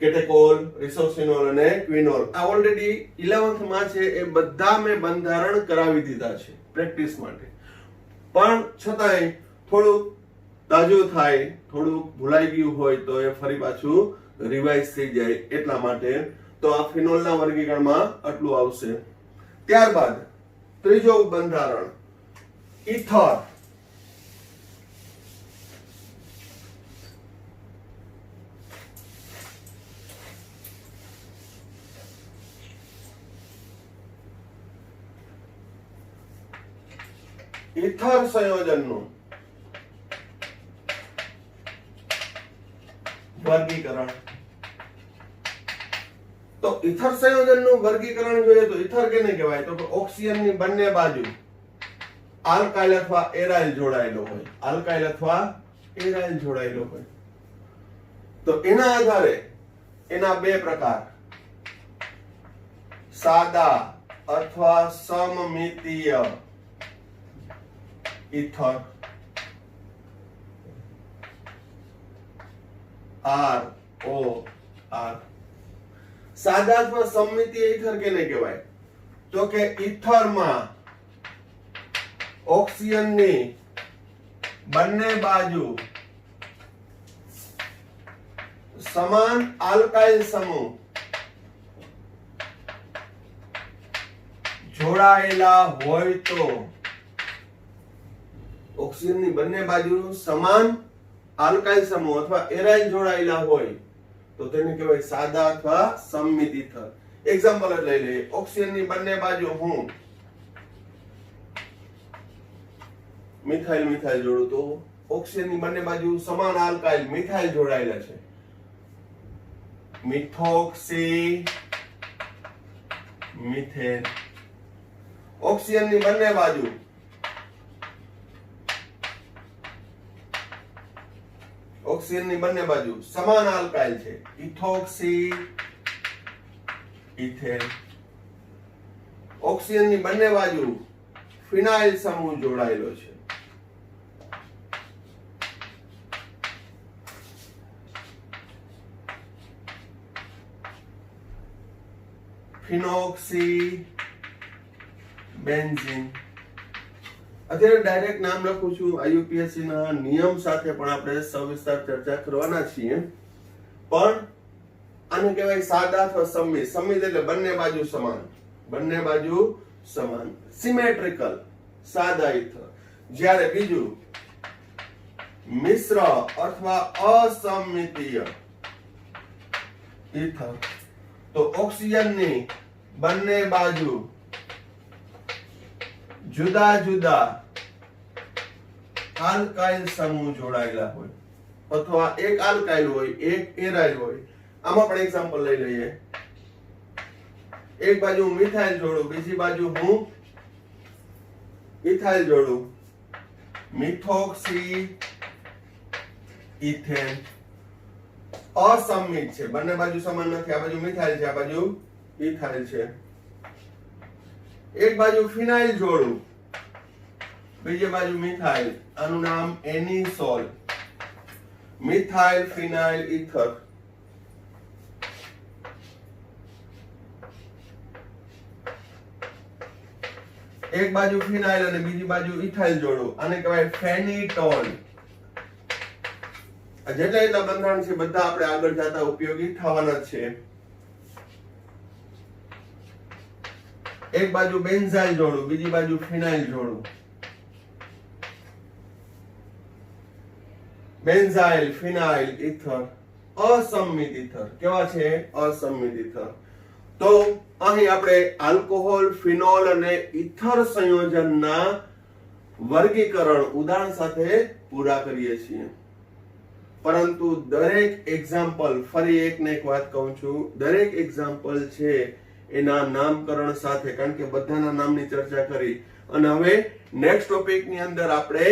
કેટેકોલ, રિસોર્સિનોલ અને ક્વિનોલ. આ ઓલરેડી 11th માં છે. એ બધા મેં બંધારણ કરાવી દીધા છે પ્રેક્ટિસ માટે. પણ છતાંય થોડુંક તાજું થાય, થોડુંક ભૂલાઈ ગયું હોય તો એ ફરી પાછું રિવાઇઝ થઈ જાય એટલા માટે. તો આ ફિનોલના વર્ગીકરણમાં આટલું આવશે. ત્યારબાદ ત્રીજો બંધારણ ઇથર. ઇથર સંયોજનનું વર્ગીકરણ. તો ઇથર સંયોજનનું વર્ગીકરણ જોઈએ તો ઇથર કેને કહેવાય? તો ઓક્સિજનની બંને બાજુ આલ્કાઇલ અથવા એરાઇલ જોડાયેલો હોય. આલ્કાઇલ અથવા એરાઇલ જોડાયેલો હોય. તો એના આધારે એના બે પ્રકાર, સાદા અથવા સમમિતીય ઇથર, ROR. સાદા અથવા સમમિતીય ઇથર કેને કહેવાય? તો કે ઇથરમાં ઓક્સિજનની બંને બાજુ સમાન આલ્કાઇલ સમૂહ જોડાયેલા હોય તો, ઓક્સિજનની બંને બાજુ સમાન આલ્કાઇલ સમૂહ અથવા એરાઇલ જોડાયેલા હોય તો તેને કહેવાય સાદા અથવા સમમિત ઇથર. એક્ઝામ્પલ જ લઈ લઈએ. ઓક્સિજનની બંને બાજુ હું મિથાઇલ મિથાઇલ જોડું તો ઓક્સિજનની બંને બાજુ સમાન આલ્કાઇલ મિથાઇલ જોડાયેલા છે. Methoxy methane. ઓક્સિજનની બંને બાજુ સમાન આલ્કાઇલ છે. Ethoxy ethane. ઓક્સિજનની બંને બાજુ ફિનાઇલ સમૂહ જોડાયેલો છે. ફિનોક્સી બેન્ઝીન. અત્યારે ડાયરેક્ટ નામ લખું છું. આઈયુપીએસસી ના નિયમ સાથે પણ આપણે સવિસ્તાર ચર્ચા કરવાના છીએ, પણ આને કહેવાય સાદા અથવા સંમિત. સંમિત એટલે બંને બાજુ સમાન, બંને બાજુ સમાન, સિમેટ્રિકલ, સાદા ઈથર. જ્યારે બીજું મિશ્ર અથવા અસમિતીય ઈથર, તો ઓક્સિજનની બંને બાજુ જુદા જુદા આલ્કાઇલ સમૂહ જોડાયેલા હોય, અથવા એક આલ્કાઇલ હોય એક એરાઇલ હોય. આમાં પણ એક્ઝામ્પલ લઈ લઈએ. એક બાજુ હું મિથાઇલ જોડું, બીજી બાજુ હું ઇથાઇલ જોડું, મિથોક્સી ઇથેન. અસમિત છે, બંને બાજુ સમાન નથી. આ બાજુ મિથાઇલ છે, આ બાજુ ઇથાઇલ છે. એક બાજુ ફિનાઇલ જોડું, બીજી બાજુ મિથાઇલ, આનું નામ એનિસોલ, મિથાઇલ ફિનાઇલ ઇથર. એક બાજુ ફિનાઇલ અને બીજી બાજુ ઇથાઇલ જોડું, આને કહેવાય ફેનિટોન. જેટલા એટલા બંધારણ છે બધા આપણે આગળ જતા ઉપયોગી થવાના છે. એક બાજુ બેન્ઝાઇલ જોડું, બીજી બાજુ ફિનાઇલ જોડું. બેન્ઝાઇલ, ફિનાઇલ, ઇથર, અસમિત ઇથર. કેવા છે? અસમિત ઇથર. તો અહીં આપણે આલ્કોહોલ, ફિનોલ અને ઇથર સંયોજનના વર્ગીકરણ ઉદાહરણ સાથે પૂરા કરીએ છીએ. પરંતુ દરેક એક્ઝામ્પલ, ફરી એક ને એક વાત કહું છું, દરેક એક્ઝામ્પલ છે એના નામકરણ સાથે, કારણ કે બધાના નામની ચર્ચા કરી. અને હવે નેક્સ્ટ ટોપિક ની અંદર આપણે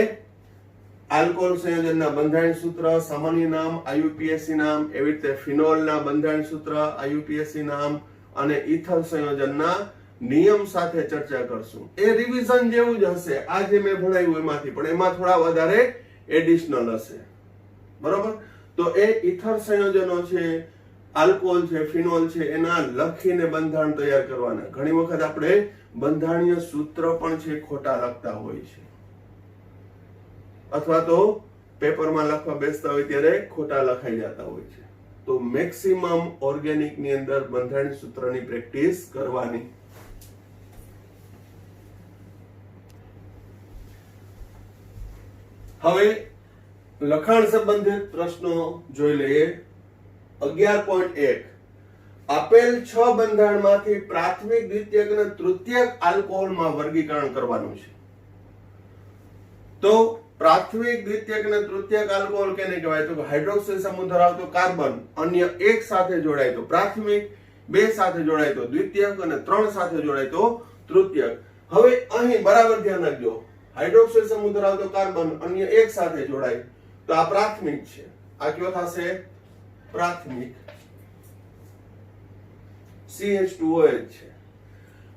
આલ્કોહોલ સંયોજનના બંધારણ સૂત્ર, સામાન્ય નામ, આઈયુપીએસસી નામ, એવી રીતે ફિનોલના બંધારણ સૂત્ર, આઈયુપીએસસી નામ અને ઇથર સંયોજનના નિયમ સાથે ચર્ચા કરશું. એ રિવિઝન જેવું જ હશે આ જે મેં ભણાવ્યું એમાંથી, પણ એમાં થોડા વધારે એડિશનલ હશે. બરોબર? તો એ ઇથર સંયોજનો છે, આલ્કોહોલ છે, ફિનોલ છે, એના લખીને બંધારણ તૈયાર કરવાના. ઘણી વખત આપણે બંધારણીય સૂત્ર પણ છે ખોટા લખતા હોય છે, અથવા તો પેપરમાં લખવા બેસતા હોય ત્યારે ખોટા લખાઈ જતા હોય છે. તો મેક્સિમમ ઓર્ગેનિક ની અંદર બંધારણીય સૂત્રની પ્રેક્ટિસ કરવાની. હવે લખાણ સંબંધિત પ્રશ્નો જોઈ લઈએ. 11.1 આપેલ 6 બંધારણમાંથી પ્રાથમિક, દ્વિતીયક અને તૃતીયક આલ્કોહોલમાં વર્ગીકરણ કરવાનું છે. તો પ્રાથમિક, દ્વિતીયક અને તૃતીયક આલ્કોહોલ કેને કહેવાય? તો હાઇડ્રોક્સિલ સમૂહ ધરાવતો કાર્બન અન્ય એક સાથે જોડાય તો પ્રાથમિક, 2 સાથે જોડાય તો દ્વિતીયક અને 3 સાથે જોડાય તો તૃતીયક. હવે અહીં બરાબર ધ્યાન રાખજો, હાઇડ્રોક્સિલ સમૂહ ધરાવતો કાર્બન અન્ય એક સાથે જોડાય તો આ પ્રાથમિક છે. આ કયો થશે? પ્રાથમિક. CH2OH છે.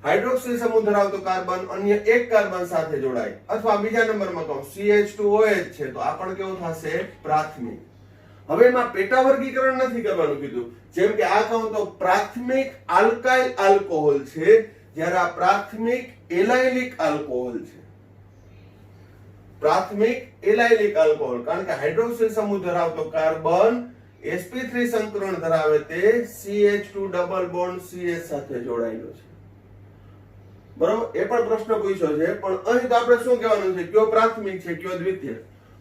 હાઇડ્રોક્સિલ સમૂહ ધરાવતો કાર્બન અન્ય એક કાર્બન સાથે જોડાય, અથવા બીજા નંબરમાં કહું CH2OH છે તો આ પણ કેવું થશે? પ્રાથમિક. હવે એમાં પેટા વર્ગીકરણ નથી કરવાનું કીધું. જેમ કે આ કહું તો પ્રાથમિક આલ્કાઇલ આલ્કોહોલ છે, જ્યારે આ પ્રાથમિક એલાઇલિક આલ્કોહોલ છે. પ્રાથમિક એલાઇલિક આલ્કોહોલ, કારણ કે હાઇડ્રોક્સિલ સમૂહ ધરાવતો કાર્બન sp3 સંકરણ ધરાવે તે CH2 ડબલ બોન્ડ CH સાથે જોડાયેલો છે. બરોબર? એ પણ પ્રશ્ન પૂછ્યો છે, પણ અહીં તો આપણે શું કહેવાનું છે? કયો પ્રાથમિક છે, કયો દ્વિતીય?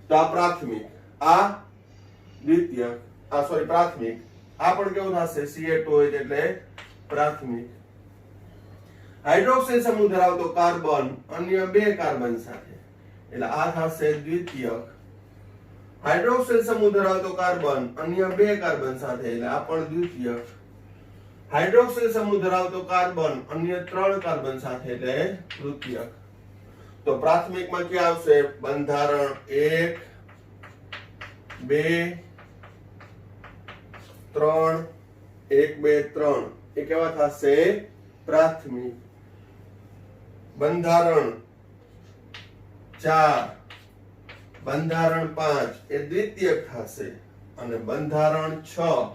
તો આ પ્રાથમિક, આ દ્વિતીય, આ સોરી પ્રાથમિક. આ પણ કેવું થશે? CH2OH એટલે પ્રાથમિક. હાઇડ્રોક્સિલ સમૂહ ધરાવતો કાર્બન અન્ય 2 કાર્બન સાથે એટલે આ થશે દ્વિતીયક. હાઇડ્રોક્સિલ સમૂહ ધરાવતો કાર્બન અન્ય 2 કાર્બન સાથે એટલે આ પણ દ્વિતીયક. હાઇડ્રોક્સિલ સમૂહ ધરાવતો કાર્બન અન્ય 3 કાર્બન સાથે એટલે તૃતીયક. તો પ્રાથમિકમાં ક્યાં આવશે? બંધારણ 1, 2, 3, 1, 2, 3 એ કેવા થશે? પ્રાથમિક. બંધારણ 4, બંધારણ 5 એ દ્વિતીયક થશે, અને બંધારણ 6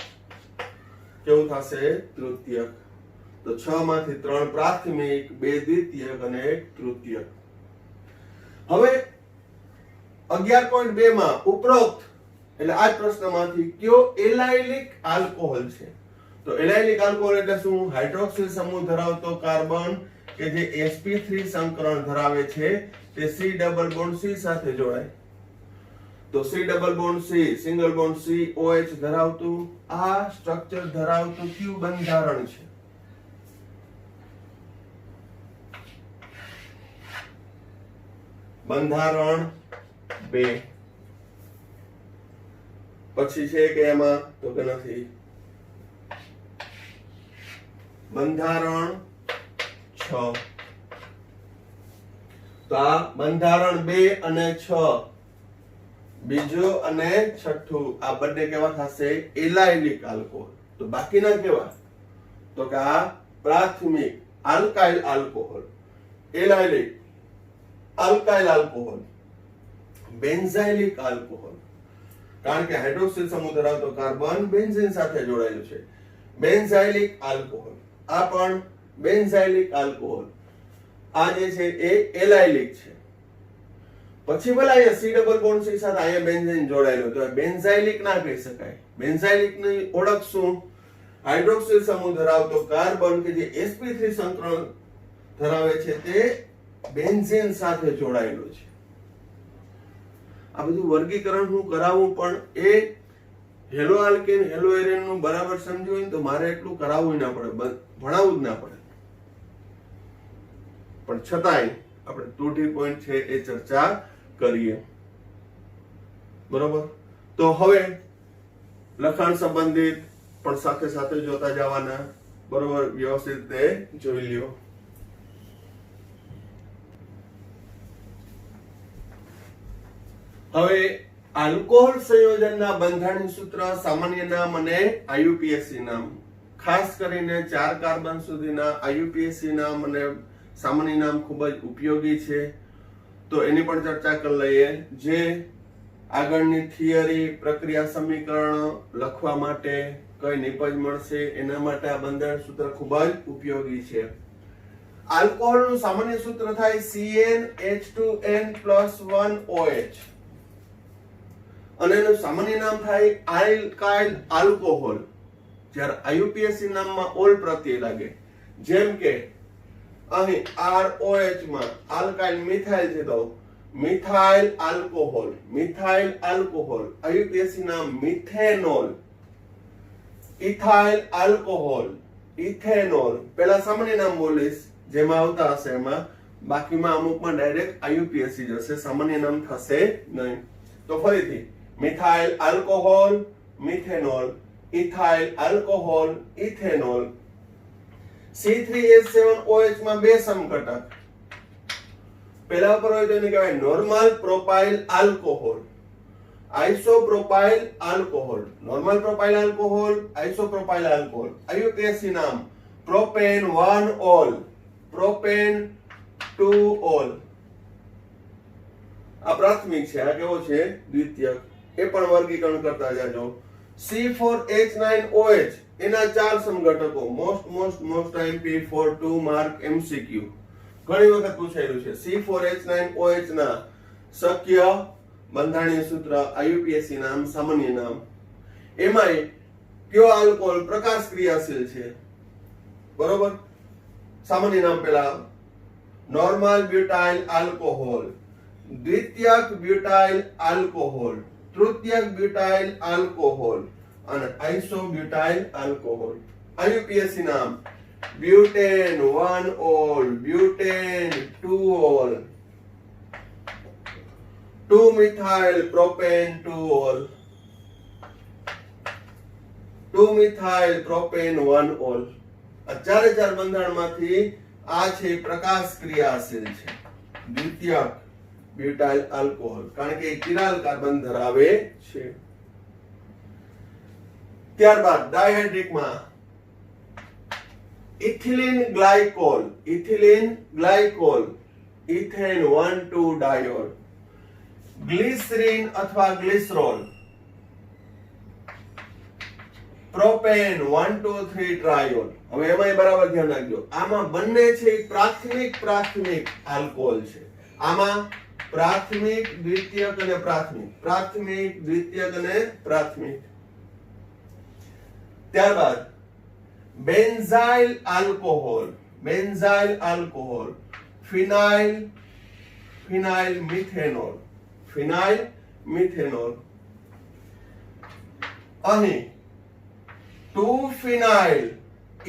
કેવું થશે? તૃતીયક. તો 6 માંથી 3 પ્રાથમિક, 2 દ્વિતીયક અને 1 તૃતીયક. હવે 11.2 માં ઉપરોક્ત એટલે આ પ્રશ્નમાંથી કયો એલાયલિક આલ્કોહોલ છે? તો એલાયલિક આલ્કોહોલ એટલે શું? હાઇડ્રોક્સિલ સમૂહ ધરાવતો કાર્બન કે જે sp3 સંકરણ ધરાવે છે તે C ડબલ બોન્ડ C સાથે જોડાય. તો C double bond C single bond C OH ધરાવતું આ સ્ટ્રક્ચર ધરાવતું કયું બંધારણ છે? બંધારણ 2. પછી છે કે એમાં તો કે નથી. બંધારણ 6. તો આ બંધારણ 2 અને 6 બીજું અને છઠ્ઠું આ બંને કેવા થશે? Allylic alcohol. તો બાકીના કેવા? તો કે આ પ્રાથમિક alkyl alcohol, allylic alkyl alcohol, benzylic alcohol. કારણ કે હાઇડ્રોક્સિલ સમૂહ ધરાવતો કાર્બન બેન્ઝીન સાથે જોડાયેલું છે. બેન્ઝાઇલિક આલ્કોહોલ, આ પણ બેન્ઝાઇલિક આલ્કોહોલ. આ જે છે એ એલાયલિક છે. પછી ભલે અહીંયા C ડબલ બોન્ડ C સાથે અહીંયા બેન્ઝીન જોડાયેલું, તો બેન્ઝાઇલિક ના કહી શકાય. બેન્ઝાઇલિક ની ઓળખ શું? હાઇડ્રોક્સિલ સમૂહ ધરાવતો કાર્બન કે જે sp3 સંકરણ ધરાવે છે તે બેન્ઝીન સાથે જોડાયેલું છે. આ બધું વર્ગીકરણ હું કરાવું પણ એ હેલો આલ્કેન હેલો એરેન નું બરાબર સમજ્યું હોય તો મારે એટલું કરાવવું ના પડે, ભણાવવું જ ના પડે. પણ છતાંય આપણે ટૂટી પોઈન્ટ છે એ ચર્ચા કરીએ. બરોબર? તો હવે લખાણ સંબંધિત પણ સાથે સાથે જોતા જવાના. બરોબર? વ્યવસ્થિત રીતે જોઈ લ્યો. હવે આલ્કોહોલ સંયોજનના બંધારણીય સૂત્ર, સામાન્ય નામ અને IUPAC નામ. ખાસ કરીને 4 કાર્બન સુધીના IUPAC નામ અને સામાન્ય નામ ખૂબ જ ઉપયોગી છે. તો એની પણ ચર્ચા કરી લઈએ. જે આગળની થિયરી, પ્રક્રિયા સમીકરણ લખવા માટે કઈ નિપજ મળશે એના માટે આ બંધારણ સૂત્ર ખૂબ જ ઉપયોગી છે. આલ્કોહોલનું સામાન્ય સૂત્ર થાય CnH2n+1OH અને એનું સામાન્ય નામ થાય આલ્કાઇલ આલ્કોહોલ. જ્યારે IUPAC નામમાં ઓલ પ્રત્યય લાગે. જેમ કે અહીં ROH માં આલ્કાઇલ મિથાઇલ છે તો methyl alcohol, methyl alcohol. IUPAC નામ મિથેનોલ, ઇથાઇલ આલ્કોહોલ, ઇથેનોલ. પહેલા સામાન્ય નામ બોલીશ જેમાં આવતા હશે એમાં, બાકીમાં અમુકમાં ડાયરેક્ટ IUPAC જશે, સામાન્ય નામ થશે નહીં. તો ફરીથી methyl alcohol, methanol, ethyl alcohol, ethanol. C3H7OH માં બે સમઘટક. પહેલા ઉપર હોય તો એને કહેવાય normal propyl alcohol, isopropyl alcohol. Normal propyl alcohol, isopropyl alcohol. IUPAC નામ પ્રોપેન 1-ol, પ્રોપેન 2-ol. આ પ્રાથમિક છે. આ કેવો છે? દ્વિતીયક. એ પણ વર્ગીકરણ કરતા જાજો. C4H9OH એના 4 સમઘટકો. Most MP for 2 mark MCQ ઘણી વખત પૂછાયેલું છે. C4H9OH ના શક્ય બંધારણીય સૂત્ર, IUPAC નામ, સામાન્ય નામ. એમાંય કયો આલ્કોહોલ પ્રકાશ ક્રિયાશીલ છે? બરોબર? સામાન્ય નામ પેલા નોર્મલ બ્યુટાઇલ આલ્કોહોલ, દ્વિતીયક બ્યુટાઇલ આલ્કોહોલ, તૃતીયક બ્યુટાઇલ આલ્કોહોલ અને આઇસોબ્યુટાઇલ આલ્કોહોલ. IUPAC નામ butane 1-ol, butane 2-ol, 2-methyl propane 2-ol, 2-methyl propane 1-ol. આ ચારે ચાર બંધારણમાંથી આ છે પ્રકાશ ક્રિયાશીલ છે, દ્વિતીયક બ્યુટાઇલ આલ્કોહોલ, કારણ કે કિરાલ કાર્બન ધરાવે છે. ત્યારબાદ ડાયહાઇડ્રિકમાં ethylene glycol, ethylene glycol, ethane 1,2-diol, glycerine અથવા ગ્લિસરોલ, પ્રોપેન 1 2 3 ટ્રાયોલ. હવે એમાંય બરાબર ધ્યાન રાખજો, આમાં બંને છે એ પ્રાથમિક આલ્કોહોલ છે. આમાં પ્રાથમિક દ્વિતીયક અને પ્રાથમિક. ત્યારબાદ બેન્ઝાઇલ આલ્કોહોલ, ફિનાઇલ મિથેનોલ. અહીં 2 ફિનાઇલ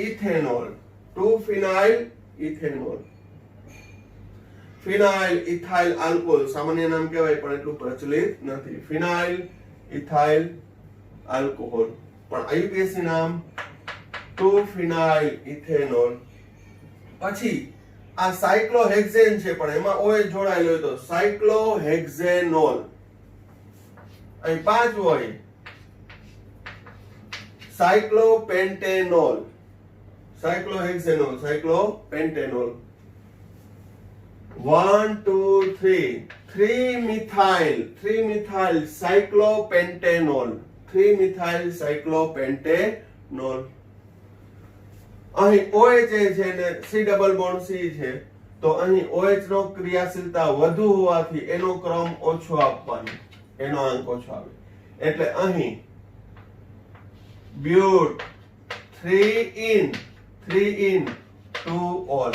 ઇથેનોલ. ફિનાઇલ ઇથાઇલ આલ્કોહોલ સામાન્ય નામ કહેવાય પણ એટલું પ્રચલિત નથી. ફિનાઇલ ઇથાઇલ આલ્કોહોલ પણ આઈયુપીએસી નામ 2 ફિનાઇલ ઇથેનોલ. પછી આ સાયક્લોહેક્ઝેન છે પણ એમાં OH જોડાયેલો હોય તો સાયક્લોહેક્ઝેનોલ. અહીં 5 હોય સાયક્લોપેન્ટેનોલ. સાયક્લોહેક્ઝેનોલ, સાયક્લોપેન્ટેનોલ. 1 2 3 મિથાઇલ સાયક્લોપેન્ટેનોલ. અહીં OH છે ને C ડબલ બોન્ડ C છે તો અહીં OH નો ક્રિયાશીલતા વધુ હોવાથી એનો ક્રમ ઓછો આપવાનો, એનો અંક ઓછો આવે. એટલે અહીં બ્યુટ 3 in 2 ol.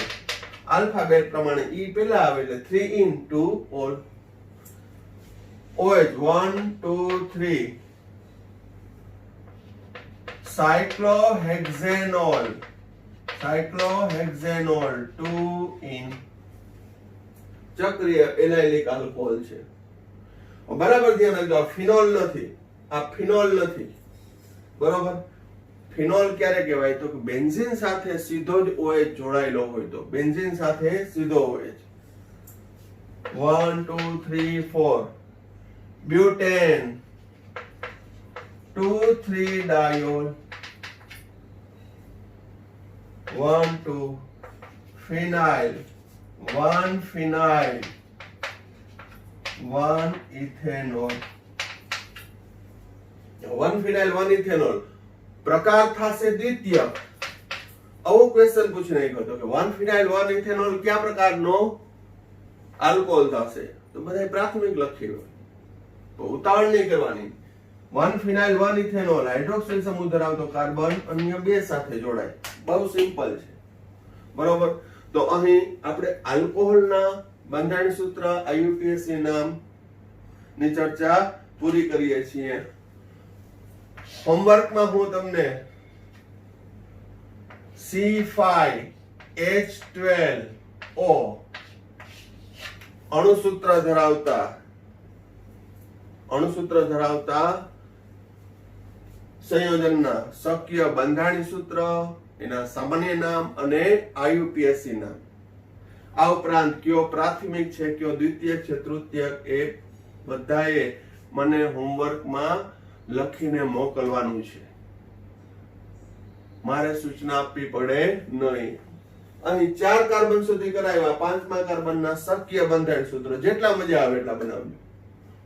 આલ્ફાબેટ પ્રમાણે E પહેલા આવે એટલે 3 in 2 ol. OH 1 2 3 સાયક્લોહેક્ઝેનોલ 2 in. ચક્રીય એનાઇલિક આલ્કોહોલ છે. બરાબર ધ્યાન રાખજો, આ ફિનોલ નથી. બરોબર. ફિનોલ ક્યારે કહેવાય તો બેન્ઝીન સાથે સીધો જ OH જોડાયેલો હોય તો. બેન્ઝીન સાથે સીધો OH. 1 2 3 4 butane 2 3 diol. 1 2 ફિનાઇલ 1 ઇથેનોલ. 1 ફિનાઇલ 1 ઇથેનોલ. પ્રકાર થશે દ્વિતીયક. આવો ક્વેશ્ચન પૂછી નાખ્યો હતો કે 1 ફિનાઇલ 1 ઇથેનોલ કયા પ્રકારનો આલ્કોહોલ થશે તો બધાય પ્રાથમિક લખી હોય તો ઉતાવળ નહીં કરવાની. 1 ફિનાઇલ 1 ઇથેનોલ હાઇડ્રોક્સિલ સમૂહ ધરાવતો કાર્બન અન્ય 2 સાથે જોડાય. બહુ સિમ્પલ છે. બરોબર. તો અહીં આપણે આલ્કોહોલના બંધારણ સૂત્ર આઈયુપીએસી નામ ની ચર્ચા પૂરી કરીએ છીએ. હોમવર્કમાં હું તમને C5H12O અણુસૂત્ર ધરાવતા સંયોજનના શક્ય બંધારણીય સૂત્ર, એના સામાન્ય નામ અને આઈયુપીએસી નામ. આ ઉપરાંત કયો પ્રાથમિક છે, કયો દ્વિતીયક છે, તૃતીયક એ બધાએ મને હોમવર્કમાં લખીને મોકલવાનું છે. મારે સૂચના આપવી પડે નહીં. અહીં 4 કાર્બન સુધી કરાવ્યા, 5મા કાર્બનના શક્ય બંધારણ સૂત્ર જેટલા મજા આવે એટલા બનાવજો,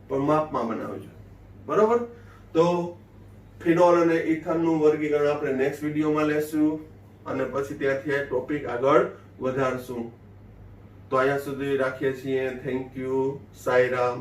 પણ માપમાં બનાવજો. બરોબર. તો ફિનોલ અને ઇથરનું વર્ગીકરણ આપણે નેક્સ્ટ વિડીયોમાં લેશું અને પછી ત્યાંથી આ ટોપિક આગળ વધારશું. તો અહીંયા સુધી રાખીએ છીએ. Thank you. સાઈરામ.